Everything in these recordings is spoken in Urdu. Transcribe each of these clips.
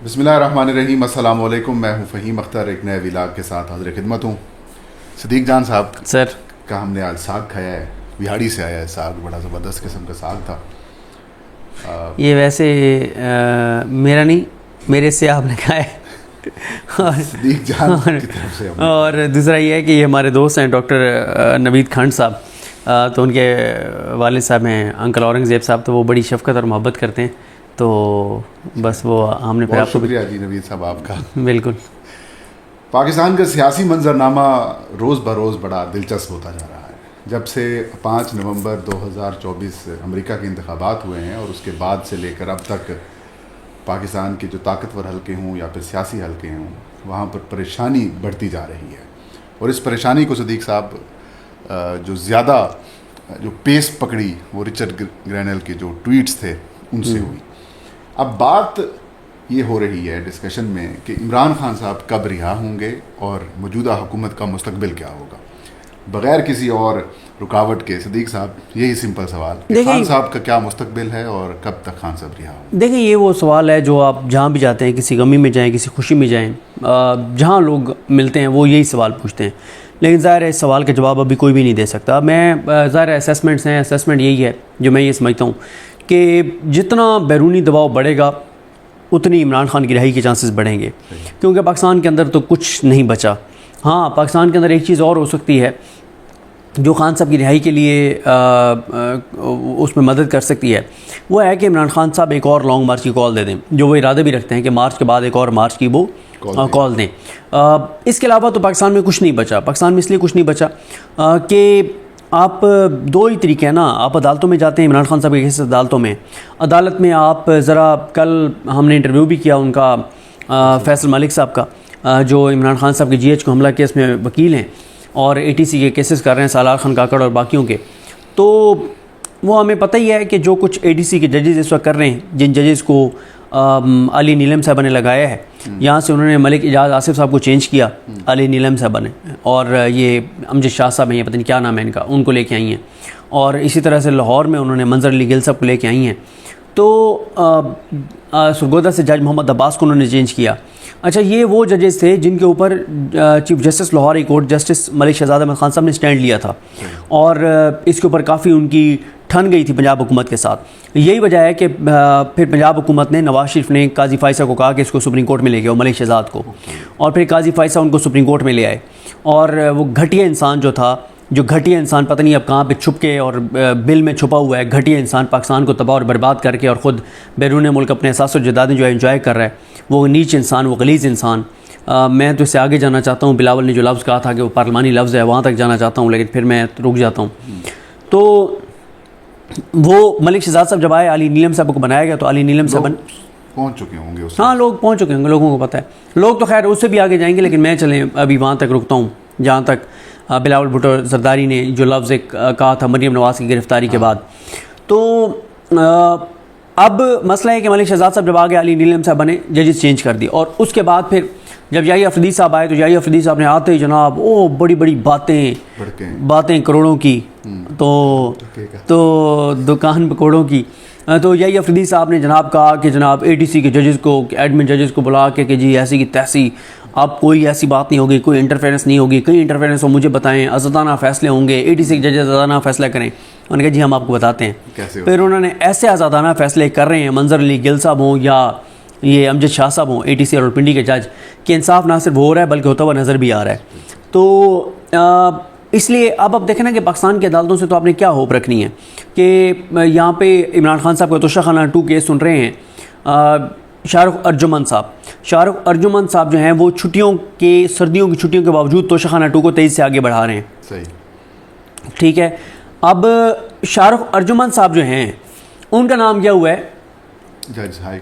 بسم اللہ الرحمن الرحیم. السلام علیکم. میں ہوں فہیم اختر, ایک نئے ولاگ کے ساتھ حاضر خدمت ہوں. صدیق جان صاحب سر کا ہم نے آج ساگ کھایا ہے, بہاڑی سے آیا ہے ساگ, بڑا زبردست قسم کا ساگ تھا. یہ ویسے میرا نہیں, میرے سے آپ نے کھایا ہے. صدیق جان کی طرف سے اور دوسرا یہ ہے کہ یہ ہمارے دوست ہیں ڈاکٹر نوید کھنڈ صاحب, تو ان کے والد صاحب ہیں انکل اورنگزیب صاحب, تو وہ بڑی شفقت اور محبت کرتے ہیں, تو بس وہ ہم نے پھر آپ کو. شکریہ جی نوید صاحب آپ کا. بالکل. پاکستان کا سیاسی منظرنامہ روز بروز بڑا دلچسپ ہوتا جا رہا ہے. جب سے 5 نومبر 2024 امریکہ کے انتخابات ہوئے ہیں اور اس کے بعد سے لے کر اب تک پاکستان کے جو طاقتور حلقے ہوں یا پھر سیاسی حلقے ہوں, وہاں پر پریشانی بڑھتی جا رہی ہے. اور اس پریشانی کو صدیق صاحب جو زیادہ جو پیس پکڑی وہ رچرڈ گرینل کے جو ٹویٹس تھے ان سے ہوئی. اب بات یہ ہو رہی ہے ڈسکشن میں کہ عمران خان صاحب کب رہا ہوں گے اور موجودہ حکومت کا مستقبل کیا ہوگا, بغیر کسی اور رکاوٹ کے. صدیق صاحب یہی سمپل سوال, خان صاحب کا کیا مستقبل ہے اور کب تک خان صاحب رہا ہوں؟ دیکھیں یہ وہ سوال ہے جو آپ جہاں بھی جاتے ہیں, کسی غمی میں جائیں, کسی خوشی میں جائیں, جہاں لوگ ملتے ہیں وہ یہی سوال پوچھتے ہیں. لیکن ظاہر ہے اس سوال کا جواب ابھی کوئی بھی نہیں دے سکتا. میں ظاہر اسیسمنٹس ہیں, اسیسمنٹ یہی ہے جو میں یہ سمجھتا ہوں کہ جتنا بیرونی دباؤ بڑھے گا اتنی عمران خان کی رہائی کے چانسز بڑھیں گے, کیونکہ پاکستان کے اندر تو کچھ نہیں بچا. ہاں پاکستان کے اندر ایک چیز اور ہو سکتی ہے جو خان صاحب کی رہائی کے لیے اس میں مدد کر سکتی ہے, وہ ہے کہ عمران خان صاحب ایک اور لانگ مارچ کی کال دے دیں, جو وہ ارادہ بھی رکھتے ہیں کہ مارچ کے بعد ایک اور مارچ کی وہ کال دیں. اس کے علاوہ تو پاکستان میں کچھ نہیں بچا. پاکستان میں اس لیے کچھ نہیں بچا کہ آپ دو ہی طریقے ہیں نا. آپ عدالتوں میں جاتے ہیں, عمران خان صاحب کے کیسز عدالتوں میں, عدالت میں آپ ذرا, کل ہم نے انٹرویو بھی کیا ان کا فیصل ملک صاحب کا, جو عمران خان صاحب کے جی ایچ کو حملہ کیس میں وکیل ہیں اور اے ٹی سی کے کیسز کر رہے ہیں, سالار خان کاکڑ اور باقیوں کے. تو وہ ہمیں پتہ ہی ہے کہ جو کچھ اے ڈی سی کے ججز اس وقت کر رہے ہیں, جن ججز کو علی نیلم صاحبہ نے لگایا ہے, یہاں سے انہوں نے ملک اعجاز آصف صاحب کو چینج کیا, علی نیلم صاحبہ نے, اور یہ امجد شاہ صاحب ہیں, یہ پتہ نہیں کیا نام ہے ان کا, ان کو لے کے آئی ہیں. اور اسی طرح سے لاہور میں انہوں نے منظر علی گل صاحب کو لے کے آئی ہیں. تو سرگودا سے جج محمد عباس کو انہوں نے چینج کیا. اچھا, یہ وہ ججز تھے جن کے اوپر chief justice Lahore high court justice Malik Shahzad Ahmad Khan Sahib نے سٹینڈ لیا تھا, اور اس کے اوپر کافی ان کی ٹھن گئی تھی پنجاب حکومت کے ساتھ. یہی وجہ ہے کہ پھر پنجاب حکومت نے, نواز شریف نے قاضی فائزہ کو کہا کہ اس کو سپریم کورٹ میں لے گیا, ملک شہزاد کو, اور پھر قاضی فائزہ ان کو سپریم کورٹ میں لے آئے. اور وہ گھٹیا انسان جو تھا, جو گھٹیا انسان پتہ نہیں اب کہاں پہ چھپ کے اور بل میں چھپا ہوا ہے, گھٹیا انسان پاکستان کو تباہ اور برباد کر کے اور خود بیرون ملک اپنے احساس و جدادیں جو ہے انجوائے کر رہا ہے, وہ نیچ انسان, وہ غلیظ انسان. میں تو اس سے آگے جانا چاہتا ہوں. بلاول نے جو لفظ کہا تھا کہ وہ پارلیمانی لفظ ہے, وہاں تک جانا چاہتا ہوں, لیکن پھر میں رک جاتا ہوں. تو وہ ملک شہزاد صاحب جب آئے, علی نیلم صاحب کو بنایا گیا, تو علی نیلم صاحب پہنچ چکے ہوں گے. ہاں لوگ پہنچ چکے ہوں گے, لوگوں کو پتہ ہے. لوگ تو خیر اس سے بھی آگے جائیں گے, لیکن میں چلیں ابھی وہاں تک رکتا ہوں جہاں تک بلاول بھٹو زرداری نے جو لفظ ایک کہا تھا مریم نواز کی گرفتاری کے بعد. تو اب مسئلہ ہے کہ ملک شہزاد صاحب جب آگے, علی نیلم صاحب نے ججز چینج کر دی, اور اس کے بعد پھر جب یحییٰ افریدی صاحب آئے, تو یحییٰ افریدی صاحب نے آتے ہی جناب بڑی بڑی باتیں کروڑوں کی, تو دکان پکوڑوں کی. تو یحییٰ افریدی صاحب نے جناب کہا کہ جناب اے ٹی سی کے ججز کو, ایڈمن ججز کو بلا کے کہ جی ایسی کی تیسی, اب کوئی ایسی بات نہیں ہوگی, کوئی انٹرفیرنس نہیں ہوگی, کئی انٹرفیرنس ہو مجھے بتائیں, آزادانہ فیصلے ہوں گے, اے ٹی سی کے ججز آزادانہ فیصلہ کریں. انہوں نے کہا جی ہم آپ کو بتاتے ہیں. پھر انہوں نے ایسے آزادانہ فیصلے کر رہے ہیں, منظر علی گل صاحب ہوں یا یہ امجد شاہ صاحب ہوں, اے ٹی سی اور پنڈی کے جج, کہ انصاف نہ صرف ہو رہا ہے بلکہ ہوتا ہوا نظر بھی آ رہا ہے. تو اس لیے اب دیکھیں نا کہ پاکستان کی عدالتوں سے تو آپ نے کیا ہوپ رکھنی ہے کہ یہاں پہ عمران خان صاحب کا توشہ خانہ 2 کیس سن رہے ہیں. شاہ رخ ارجمن صاحب جو ہیں وہ سردیوں کی چھٹیوں کے باوجود توشہ خانہ 2 کو 23 سے آگے بڑھا رہے ہیں. صحیح, ٹھیک ہے. اب شاہ رخ ارجمن صاحب جو ہیں ان کا نام کیا ہوا ہے, جج ہائی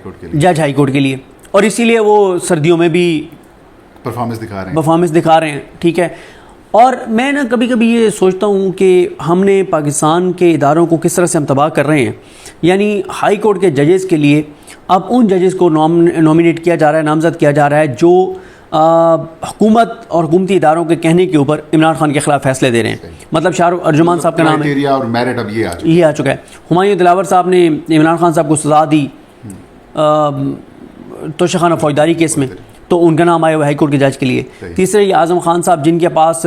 کورٹ کے لیے, اور اسی لیے وہ سردیوں میں بھی پرفارمنس دکھا رہے ہیں. ٹھیک ہے. اور میں نا کبھی کبھی یہ سوچتا ہوں کہ ہم نے پاکستان کے اداروں کو کس طرح سے ہم تباہ کر رہے ہیں. یعنی ہائی کورٹ کے ججز کے لیے اب ان ججز کو نامینیٹ کیا جا رہا ہے, نامزد کیا جا رہا ہے جو حکومت اور حکومتی اداروں کے کہنے کے اوپر عمران خان کے خلاف فیصلے دے رہے ہیں. مطلب شاہ رخ ارجمان صاحب کا نام ہے, یہ آ چکا ہے. ہمایوں دلاور صاحب نے عمران خان صاحب کو سزا دی توشخانہ فوجداری کیس میں، تو ان کا نام آیا ہوا ہائی کورٹ کے جج کے لیے. تیسرے یہ اعظم خان صاحب جن کے پاس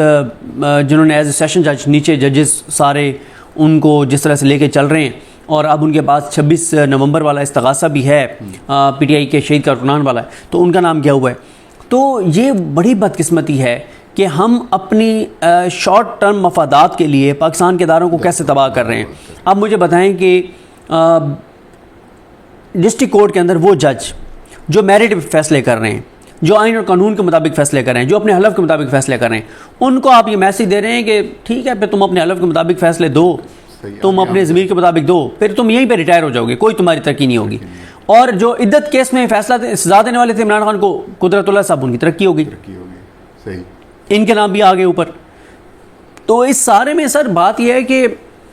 جنہوں نے ایز اے سیشن جج نیچے ججز سارے ان کو جس طرح سے لے کے چل رہے ہیں، اور اب ان کے پاس 26 نومبر والا استغاثہ بھی ہے پی ٹی آئی کے شہید کارکنان والا ہے، تو ان کا نام کیا ہوا ہے. تو یہ بڑی بدقسمتی ہے کہ ہم اپنی شارٹ ٹرم مفادات کے لیے پاکستان کے اداروں کو کیسے تباہ کر رہے ہیں. اب مجھے بتائیں کہ ڈسٹرکٹ کورٹ کے اندر وہ جج جو میرٹ پہ فیصلے کر رہے ہیں، جو آئین اور قانون کے مطابق فیصلے کر رہے ہیں، جو اپنے حلف کے مطابق فیصلے کر رہے ہیں، ان کو آپ یہ میسج دے رہے ہیں کہ ٹھیک ہے پھر تم اپنے حلف کے مطابق فیصلے دو، تم اپنے ضمیر کے مطابق دو، پھر تم یہیں پہ ریٹائر ہو جاؤ گے، کوئی تمہاری ترقی نہیں ہوگی. اور جو عدت کیس میں فیصلہ سزا دینے والے تھے عمران خان کو، قدرت اللہ صاحب، ان کی ترقی ہوگی، ان کے نام بھی آگے اوپر. تو اس سارے میں سر بات یہ ہے کہ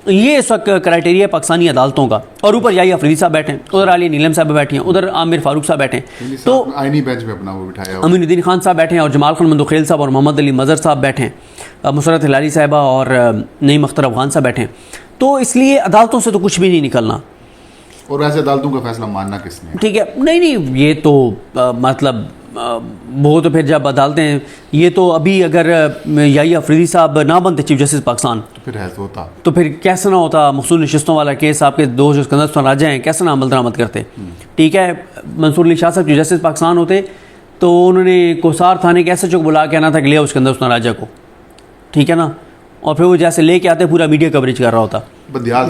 یہ اس وقت کرائٹیریا پاکستانی عدالتوں کا، اور اوپر یحییٰ افریدی صاحب بیٹھے ہیں، ادھر عالیہ نیلم صاحب بیٹھے ہیں، ادھر عامر فاروق صاحب بیٹھے ہیں، تو آئینی بینچ پہ اپنا وہ بٹھایا امین الدین خان صاحب بیٹھے ہیں، اور جمال خان مندوخیل صاحب اور محمد علی مظہر صاحب بیٹھے ہیں، مسرت ہلالی صاحبہ اور نعیم اختر افغان صاحب بیٹھے ہیں. تو اس لیے عدالتوں سے تو کچھ بھی نہیں نکلنا. اور ویسے عدالتوں کا فیصلہ ماننا کس نے؟ ٹھیک ہے، نہیں یہ تو مطلب وہ تو پھر جب عدالتیں، یہ تو ابھی اگر یحییٰ افریدی صاحب نہ بنتے چیف جسٹس پاکستان تو پھر کیسے نہ ہوتا مخصوص نشستوں والا کیس، آپ کے دو جو اسکندر عثمان راجہ ہیں کیسے نہ عمل درآمد کرتے. ٹھیک ہے، منصور علی شاہ صاحب چیف جسٹس پاکستان ہوتے تو انہوں نے کوسار تھانے کے ایس ایچ او کو بلا کے آنا تھا کہ لے آؤ اسکندر عثمان راجہ کو، ٹھیک ہے نا، اور پھر وہ جیسے لے کے آتے پورا میڈیا کوریج کر رہا ہوتا.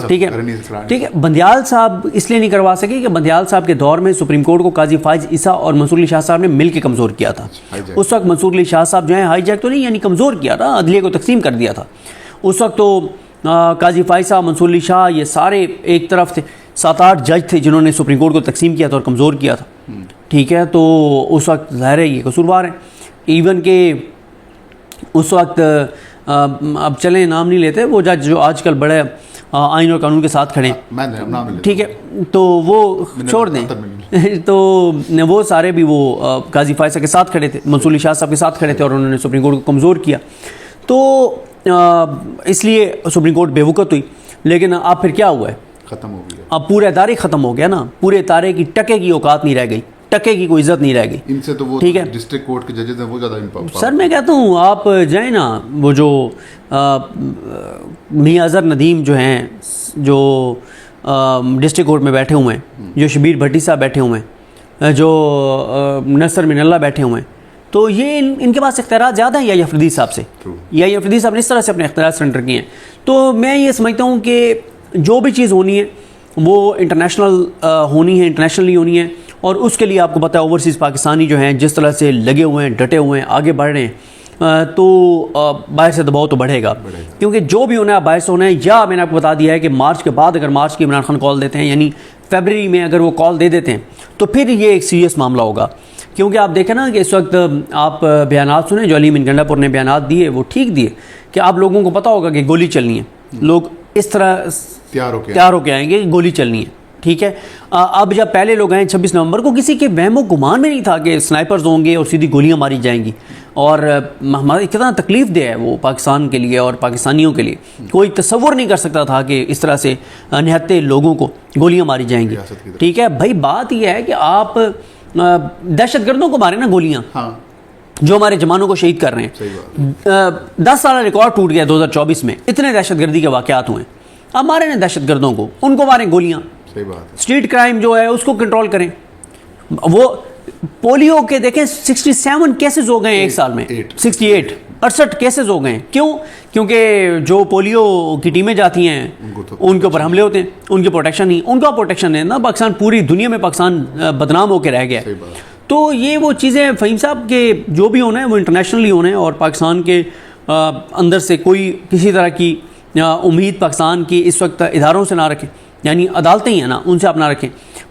ٹھیک ہے، بندیال صاحب اس لیے نہیں کروا سکے کہ بندیال صاحب کے دور میں سپریم کورٹ کو قاضی فائز عیسیٰ اور منصور علی شاہ صاحب نے مل کے کمزور کیا تھا. اس وقت منصور علی شاہ صاحب جو ہیں ہائی جیک تو نہیں، یعنی کمزور کیا تھا، عدلیہ کو تقسیم کر دیا تھا. اس وقت تو قاضی فائز صاحب، منصور علی شاہ، یہ سارے ایک طرف تھے، 7-8 جج تھے جنہوں نے سپریم کورٹ کو تقسیم کیا تھا اور کمزور کیا تھا. ٹھیک ہے، تو اس وقت ظاہر ہے یہ قصوروار ہیں. ایون کہ اس وقت اب چلیں نام نہیں لیتے، وہ جج جو آج کل بڑے آئین اور قانون کے ساتھ کھڑے ہیں، ٹھیک ہے، تو وہ چھوڑ دیں، تو وہ سارے بھی وہ قاضی فائز صاحب کے ساتھ کھڑے تھے، منصور علی شاہ صاحب کے ساتھ کھڑے تھے، اور انہوں نے سپریم کورٹ کو کمزور کیا. تو اس لیے سپریم کورٹ بے وقت ہوئی. لیکن اب پھر کیا ہوا ہے؟ ختم ہو گیا. اب پورے ادارے ختم ہو گیا نا، پورے ادارے کی ٹکے کی اوقات نہیں رہ گئی، ٹکے کی کوئی عزت نہیں رہ گئی. ان سے تو وہ ڈسٹرکٹ کورٹ کے ججز ہیں وہ زیادہ امپاور. سر میں کہتا ہوں آپ جائیں نا، وہ جو میاں اظہر ندیم جو ہیں، جو ڈسٹرکٹ کورٹ میں بیٹھے ہوئے ہیں، جو شبیر بھٹی صاحب بیٹھے ہوئے ہیں، جو نصر من اللہ بیٹھے ہوئے ہیں، تو یہ ان کے پاس اختیارات زیادہ ہیں یحییٰ افریدی صاحب سے. یحییٰ افریدی صاحب نے اس طرح سے اپنے اختیارات سرنڈر کیے ہیں. تو میں یہ سمجھتا ہوں کہ جو بھی چیز ہونی ہے وہ انٹرنیشنل ہونی ہے، انٹرنیشنلی ہونی ہے. اور اس کے لیے آپ کو پتہ ہے اوورسیز پاکستانی جو ہیں جس طرح سے لگے ہوئے ہیں، ڈٹے ہوئے ہیں، آگے بڑھ رہے ہیں، تو باہر سے دباؤ تو بڑھے گا، کیونکہ جو بھی ہونا ہے باہر سے ہونا ہے. یا میں نے آپ کو بتا دیا ہے کہ مارچ کے بعد اگر مارچ کی عمران خان کال دیتے ہیں، یعنی فیبرری میں اگر وہ کال دے دیتے ہیں، تو پھر یہ ایک سیریس معاملہ ہوگا. کیونکہ آپ دیکھیں نا کہ اس وقت آپ بیانات سنیں جو علی من گنڈا پور نے بیانات دیے، وہ ٹھیک دیے کہ آپ لوگوں کو پتہ ہوگا کہ گولی چلنی ہے، لوگ اس طرح تیار ہو کے آئیں گے کہ گولی چلنی ہے. ٹھیک ہے، اب جب پہلے لوگ آئیں 26 نومبر کو، کسی کے وہم و گمان میں نہیں تھا کہ سنائپرز ہوں گے اور سیدھی گولیاں ماری جائیں گی. اور ہمارا کتنا تکلیف دہ ہے وہ پاکستان کے لیے اور پاکستانیوں کے لیے. کوئی تصور نہیں کر سکتا تھا کہ اس طرح سے نہتے لوگوں کو گولیاں ماری جائیں گی. ٹھیک ہے بھائی، بات یہ ہے کہ آپ دہشت گردوں کو ماریں نا گولیاں، جو ہمارے جوانوں کو شہید کر رہے ہیں. 10 سال ریکارڈ ٹوٹ گیا 2024 میں، اتنے دہشت گردی کے واقعات ہوئے. اب مارے نا دہشت گردوں کو، ان کو ماریں گولیاں. اسٹریٹ کرائم جو ہے اس کو کنٹرول کریں. وہ پولیو کے دیکھیں 67 کیسز ہو گئے ہیں ایک سال میں، 68 کیسز ہو گئے ہیں. کیوں؟ کیونکہ جو پولیو کی ٹیمیں جاتی ہیں ان کے اوپر حملے ہوتے ہیں، ان کی پروٹیکشن نہیں، ان کا پروٹیکشن ہے نا. پاکستان پوری دنیا میں پاکستان بدنام ہو کے رہ گیا ہے. تو یہ وہ چیزیں فہیم صاحب کے جو بھی ہونا ہے وہ انٹرنیشنلی ہونا ہے، اور پاکستان کے اندر سے کوئی کسی طرح کی امید پاکستان کی اس وقت اداروں سے نہ رکھیں، یعنی عدالتیں ہی ہیں نا، ان سے آپ نہ رکھیں.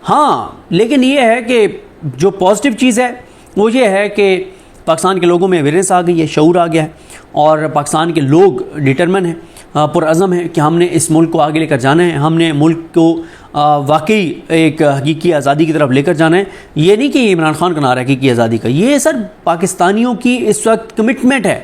ہاں لیکن یہ ہے کہ جو پازیٹیو چیز ہے وہ یہ ہے کہ پاکستان کے لوگوں میں اویئرنیس آ گئی ہے، شعور آ گیا ہے، اور پاکستان کے لوگ ڈٹرمن ہیں، پرعزم ہیں کہ ہم نے اس ملک کو آگے لے کر جانا ہے، ہم نے ملک کو واقعی ایک حقیقی آزادی کی طرف لے کر جانا ہے. یہ نہیں کہ یہ عمران خان کا نعرہ ہے حقیقی آزادی کا، یہ سر پاکستانیوں کی اس وقت کمٹمنٹ ہے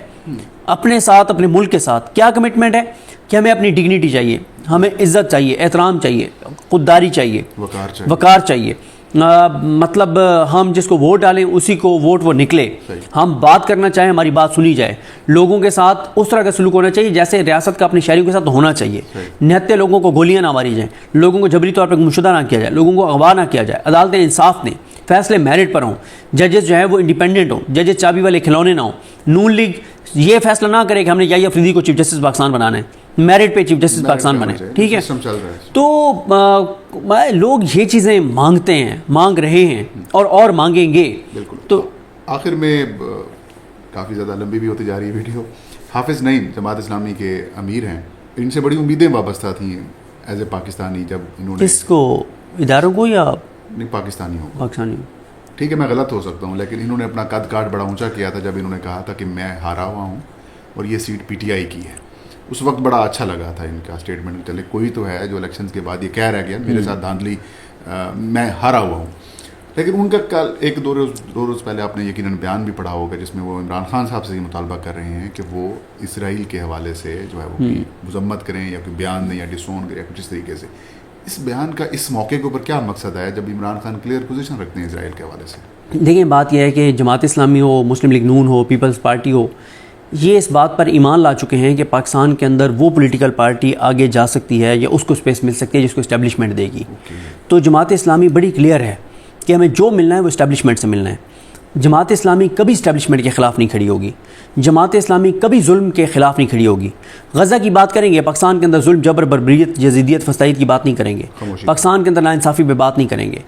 اپنے ساتھ، اپنے ملک کے ساتھ. کیا کمٹمنٹ ہے؟ کہ ہمیں اپنی ڈگنیٹی چاہیے، ہمیں عزت چاہیے، احترام چاہیے، خودداری چاہیے، وقار چاہیے. مطلب ہم جس کو ووٹ ڈالیں اسی کو ووٹ وہ نکلے. ہم بات کرنا چاہیں ہماری بات سنی جائے. لوگوں کے ساتھ اس طرح کا سلوک ہونا چاہیے جیسے ریاست کا اپنے شہریوں کے ساتھ ہونا چاہیے. نہتے لوگوں کو گولیاں نہ ماری جائیں, لوگوں کو جبری طور پر مشدہ نہ کیا جائے, لوگوں کو اغوا نہ کیا جائے, عدالتیں انصاف دیں, فیصلے میرٹ پر ہوں, ججز جو ہیں وہ انڈیپینڈنٹ ہوں, ججز چابی والے کھلونے نہ ہوں. نون لیگ یہ فیصلہ نہ کرے کہ ہم نے یحییٰ افریدی کو چیف جسٹس پاکستان بنانا ہے, میرٹ پہ چیف جسٹس پاکستان بنے, ٹھیک ہے. تو لوگ یہ چیزیں مانگتے ہیں, مانگ رہے ہیں اور مانگیں گے. بالکل. تو آخر میں کافی زیادہ لمبی بھی ہوتی جا رہی ہے ویڈیو. حافظ نعیم جماعت اسلامی کے امیر ہیں, ان سے بڑی امیدیں وابستہ تھیں ایز اے پاکستانی جب انہوں نے اس کو اداروں کو یا نہیں پاکستانی ہو پاکستانی ٹھیک ہے میں غلط ہو سکتا ہوں, لیکن انہوں نے اپنا قد کاٹ بڑا اونچا کیا تھا جب انہوں نے کہا تھا کہ میں ہارا ہوا ہوں اور یہ سیٹ پی ٹی آئی کی ہے. اس وقت بڑا اچھا لگا تھا ان کا اسٹیٹمنٹ, چلے کوئی تو ہے جو الیکشنز کے بعد یہ کہہ رہا گیا میرے ساتھ دھاندلی, میں ہارا ہوا ہوں. لیکن ان کا کل ایک دو روز پہلے آپ نے یقیناً بیان بھی پڑھا ہوگا جس میں وہ عمران خان صاحب سے یہ مطالبہ کر رہے ہیں کہ وہ اسرائیل کے حوالے سے جو ہے وہ مذمت کریں یا کوئی بیان دیں یا ڈسون کریں یا کچھ اس طریقے سے. اس بیان کا اس موقع کے اوپر کیا مقصد ہے جب عمران خان کلیئر پوزیشن رکھتے ہیں اسرائیل کے حوالے سے؟ دیکھیں بات یہ ہے کہ جماعت اسلامی ہو, مسلم لیگ نون ہو, پیپلز پارٹی ہو, یہ اس بات پر ایمان لا چکے ہیں کہ پاکستان کے اندر وہ پولیٹیکل پارٹی آگے جا سکتی ہے یا اس کو اسپیس مل سکتی ہے جس کو اسٹیبلشمنٹ دے گی. تو جماعت اسلامی بڑی کلیئر ہے کہ ہمیں جو ملنا ہے وہ اسٹیبلشمنٹ سے ملنا ہے. جماعت اسلامی کبھی اسٹیبلشمنٹ کے خلاف نہیں کھڑی ہوگی. جماعت اسلامی کبھی ظلم کے خلاف نہیں کھڑی ہوگی. غزہ کی بات کریں گے, پاکستان کے اندر ظلم, جبر, بربریت, یزیدیت, فسطائیت کی بات نہیں کریں گے. پاکستان کے اندر ناانصافی پہ بات نہیں کریں گے.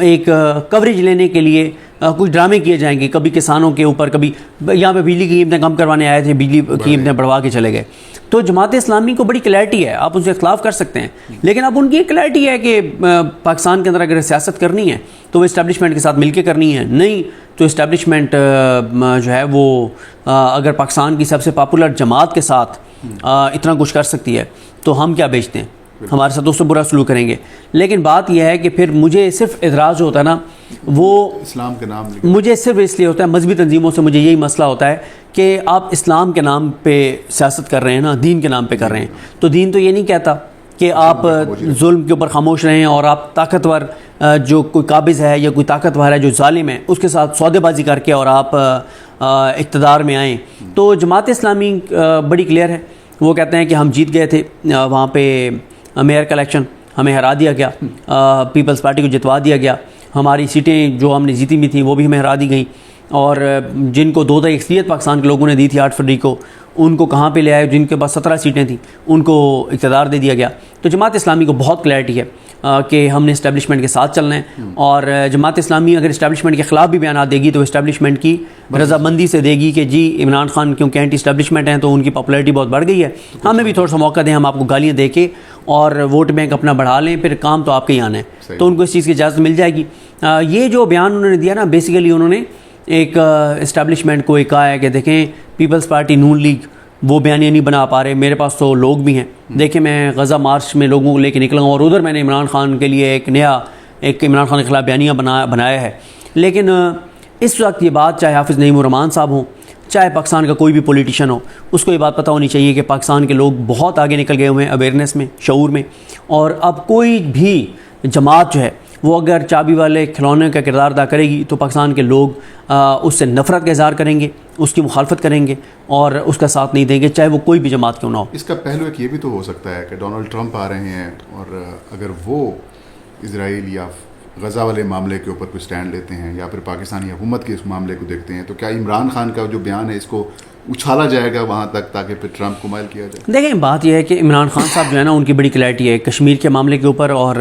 ایک کوریج لینے کے لیے کچھ ڈرامے کیے جائیں گے, کبھی کسانوں کے اوپر, کبھی یہاں پہ بجلی کی قیمتیں کم کروانے آئے تھے, بجلی کی قیمتیں بڑھوا کے چلے گئے. تو جماعت اسلامی کو بڑی کلیئرٹی ہے, آپ ان سے اختلاف کر سکتے ہیں, لیکن اب ان کی کلیئرٹی ہے کہ پاکستان کے اندر اگر سیاست کرنی ہے تو وہ اسٹیبلشمنٹ کے ساتھ مل کے کرنی ہے, نہیں تو اسٹیبلشمنٹ جو ہے وہ اگر پاکستان کی سب سے پاپولر جماعت کے ساتھ اتنا کچھ کر سکتی ہے تو ہم کیا بیچتے ہیں, ہمارے ساتھ اس سے برا سلوک کریں گے. لیکن بات یہ ہے کہ پھر مجھے صرف اعتراض جو ہوتا ہے نا وہ اسلام کے نام مجھے صرف اس لیے ہوتا ہے, مذہبی تنظیموں سے مجھے یہی مسئلہ ہوتا ہے کہ آپ اسلام کے نام پہ سیاست کر رہے ہیں نا, دین کے نام پہ کر رہے ہیں. تو دین تو یہ نہیں کہتا کہ آپ ظلم کے اوپر خاموش رہیں اور آپ طاقتور جو کوئی قابض ہے یا کوئی طاقتور ہے جو ظالم ہے اس کے ساتھ سودے بازی کر کے اور آپ اقتدار میں آئیں. تو جماعت اسلامی بڑی کلیئر ہے, وہ کہتے ہیں کہ ہم جیت گئے تھے وہاں پہ میئر کا الیکشن, ہمیں ہرا دیا گیا, پیپلز پارٹی کو جتوا دیا گیا, ہماری سیٹیں جو ہم نے جیتی بھی تھیں وہ بھی ہمیں ہرا دی گئیں, اور جن کو 2 اکثریت پاکستان کے لوگوں نے دی تھی 8 فروری کو, ان کو کہاں پہ لے آئے, جن کے پاس 17 سیٹیں تھیں ان کو اقتدار دے دیا گیا. تو جماعت اسلامی کو بہت کلیئرٹی ہے کہ ہم نے اسٹیبلشمنٹ کے ساتھ چلنا ہے, اور جماعت اسلامی اگر اسٹیبلشمنٹ کے خلاف بھی بیانات دے گی تو اسٹیبلشمنٹ کی رضامندی سے دے گی کہ جی عمران خان کیونکہ اینٹی اسٹیبلشمنٹ ہیں تو ان کی پاپولیرٹی بہت بڑھ گئی ہے, ہمیں بھی تھوڑا سا موقع دیں, ہم آپ کو گالیاں دے کے اور ووٹ بینک اپنا بڑھا لیں, پھر کام تو آپ کے ہی آنا ہے. تو ان کو اس چیز کی اجازت مل جائے گی. یہ جو بیان انہوں نے دیا نا, بیسیکلی انہوں نے ایک اسٹیبلشمنٹ کو ایک کہا ہے کہ دیکھیں پیپلز پارٹی نون لیگ وہ بیانیہ نہیں بنا پا رہے, میرے پاس تو لوگ بھی ہیں, دیکھیں میں غزہ مارچ میں لوگوں کو لے کے نکلا ہوں اور ادھر میں نے عمران خان کے لیے ایک عمران خان کے خلاف بیانیہ بنایا ہے. لیکن اس وقت یہ بات چاہے حافظ نعیم الرحمان صاحب ہوں, چاہے پاکستان کا کوئی بھی پولیٹیشین ہو, اس کو یہ بات پتہ ہونی چاہیے کہ پاکستان کے لوگ بہت آگے نکل گئے ہوئے ہیں اویئرنیس میں, شعور میں, اور اب کوئی بھی جماعت جو ہے وہ اگر چابی والے کھلونے کا کردار ادا کرے گی تو پاکستان کے لوگ اس سے نفرت کا اظہار کریں گے, اس کی مخالفت کریں گے اور اس کا ساتھ نہیں دیں گے, چاہے وہ کوئی بھی جماعت کیوں نہ ہو. اس کا پہلو ایک یہ بھی تو ہو سکتا ہے کہ ڈونلڈ ٹرمپ آ رہے ہیں, اور اگر وہ اسرائیل یا غزہ والے معاملے کے اوپر کوئی سٹینڈ لیتے ہیں یا پھر پاکستانی حکومت کے اس معاملے کو دیکھتے ہیں, تو کیا عمران خان کا جو بیان ہے اس کو اچھالا جائے گا وہاں تک تاکہ پھر ٹرمپ کو مائل کیا جائے؟ دیکھیں بات یہ ہے کہ عمران خان صاحب جو ہے نا ان کی بڑی کلیئرٹی ہے کشمیر کے معاملے کے اوپر اور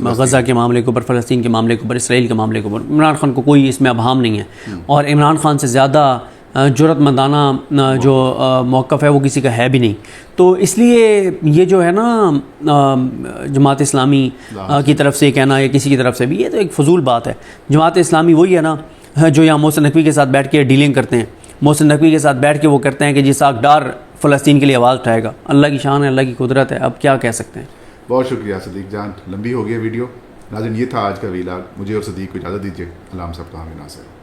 غزہ کے معاملے کے اوپر, فلسطین کے معاملے کے اوپر, اسرائیل کے معاملے کے اوپر. عمران خان کو کوئی اس میں ابہام نہیں ہے, اور عمران خان سے زیادہ جرأت مندانہ جو موقف ہے وہ کسی کا ہے بھی نہیں. تو اس لیے یہ جو ہے نا جماعت اسلامی کی طرف سے کہنا یا کسی کی طرف سے بھی, یہ تو ایک فضول بات ہے. جماعت اسلامی وہی ہے نا جو یہاں محسن نقوی کے ساتھ بیٹھ کے ڈیلنگ کرتے ہیں, محسن نقوی کے ساتھ بیٹھ کے وہ کرتے ہیں کہ جی ساکھ ڈار فلسطین کے لیے آواز اٹھائے گا. اللہ کی شان ہے, اللہ کی قدرت ہے, اب کیا کہہ سکتے ہیں. بہت شکریہ صدیق جان, لمبی ہو گئی ویڈیو. ناظرین یہ تھا آج کا ویلاگ, مجھے اور صدیق کو اجازت دیجیے. اللہ ہم سب کا حامی ناصر.